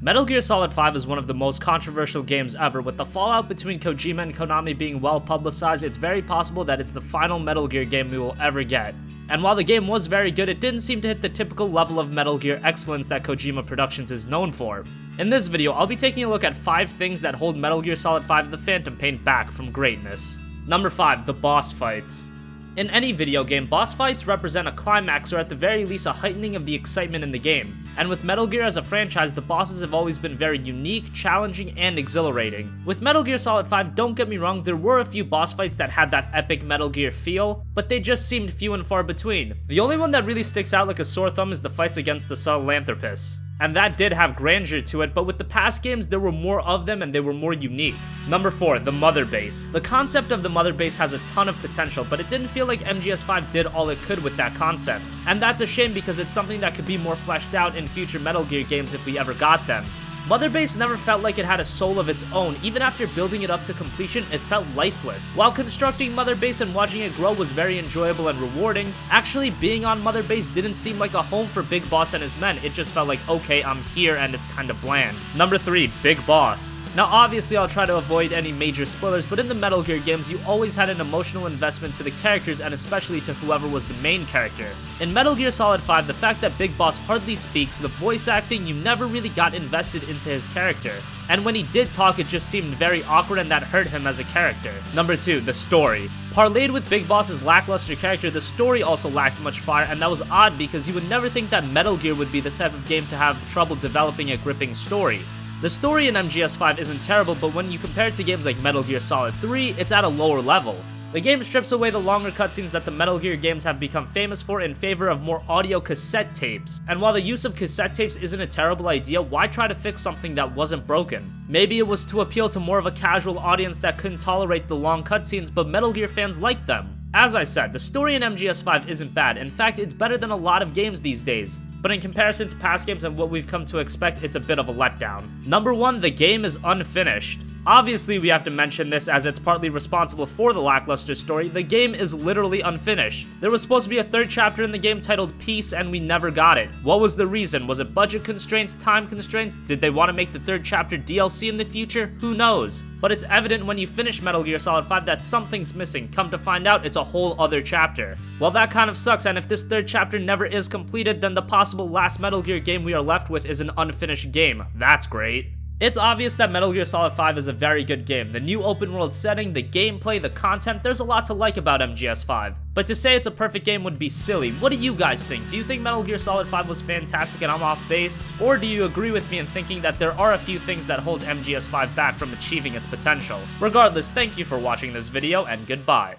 Metal Gear Solid 5 is one of the most controversial games ever. With the fallout between Kojima and Konami being well publicized, it's very possible that it's the final Metal Gear game we will ever get. And while the game was very good, it didn't seem to hit the typical level of Metal Gear excellence that Kojima Productions is known for. In this video, I'll be taking a look at 5 things that hold Metal Gear Solid 5 The Phantom Pain back from greatness. Number 5. The boss fights. In any video game, boss fights represent a climax or at the very least a heightening of the excitement in the game. And with Metal Gear as a franchise, the bosses have always been very unique, challenging, and exhilarating. With Metal Gear Solid 5, don't get me wrong, there were a few boss fights that had that epic Metal Gear feel, but they just seemed few and far between. The only one that really sticks out like a sore thumb is the fights against the Sahelanthropus. And that did have grandeur to it, but with the past games, there were more of them and they were more unique. Number 4. The Mother Base. The concept of the Mother Base has a ton of potential, but it didn't feel like MGS5 did all it could with that concept. And that's a shame because it's something that could be more fleshed out in future Metal Gear games if we ever got them. Mother Base never felt like it had a soul of its own. Even after building it up to completion, it felt lifeless. While constructing Mother Base and watching it grow was very enjoyable and rewarding, actually being on Mother Base didn't seem like a home for Big Boss and his men. It just felt like, okay, I'm here and it's kinda bland. Number 3. Big Boss. Now obviously I'll try to avoid any major spoilers, but in the Metal Gear games you always had an emotional investment to the characters and especially to whoever was the main character. In Metal Gear Solid 5, the fact that Big Boss hardly speaks, the voice acting, you never really got invested into his character. And when he did talk, it just seemed very awkward and that hurt him as a character. Number 2. The story. Parlayed with Big Boss's lackluster character, the story also lacked much fire, and that was odd because you would never think that Metal Gear would be the type of game to have trouble developing a gripping story. The story in MGS5 isn't terrible, but when you compare it to games like Metal Gear Solid 3, it's at a lower level. The game strips away the longer cutscenes that the Metal Gear games have become famous for in favor of more audio cassette tapes. And while the use of cassette tapes isn't a terrible idea, why try to fix something that wasn't broken? Maybe it was to appeal to more of a casual audience that couldn't tolerate the long cutscenes, but Metal Gear fans liked them. As I said, the story in MGS5 isn't bad. In fact, it's better than a lot of games these days. But in comparison to past games and what we've come to expect, it's a bit of a letdown. Number 1, the game is unfinished. Obviously, we have to mention this as it's partly responsible for the lackluster story. The game is literally unfinished. There was supposed to be a 3rd chapter in the game titled Peace, and we never got it. What was the reason? Was it budget constraints, time constraints? Did they want to make the 3rd chapter DLC in the future? Who knows? But it's evident when you finish Metal Gear Solid 5 that something's missing. Come to find out, it's a whole other chapter. Well, that kind of sucks, and if this 3rd chapter never is completed, then the possible last Metal Gear game we are left with is an unfinished game. That's great. It's obvious that Metal Gear Solid 5 is a very good game. The new open world setting, the gameplay, the content, there's a lot to like about MGS5. But to say it's a perfect game would be silly. What do you guys think? Do you think Metal Gear Solid 5 was fantastic and I'm off base? Or do you agree with me in thinking that there are a few things that hold MGS5 back from achieving its potential? Regardless, thank you for watching this video and goodbye.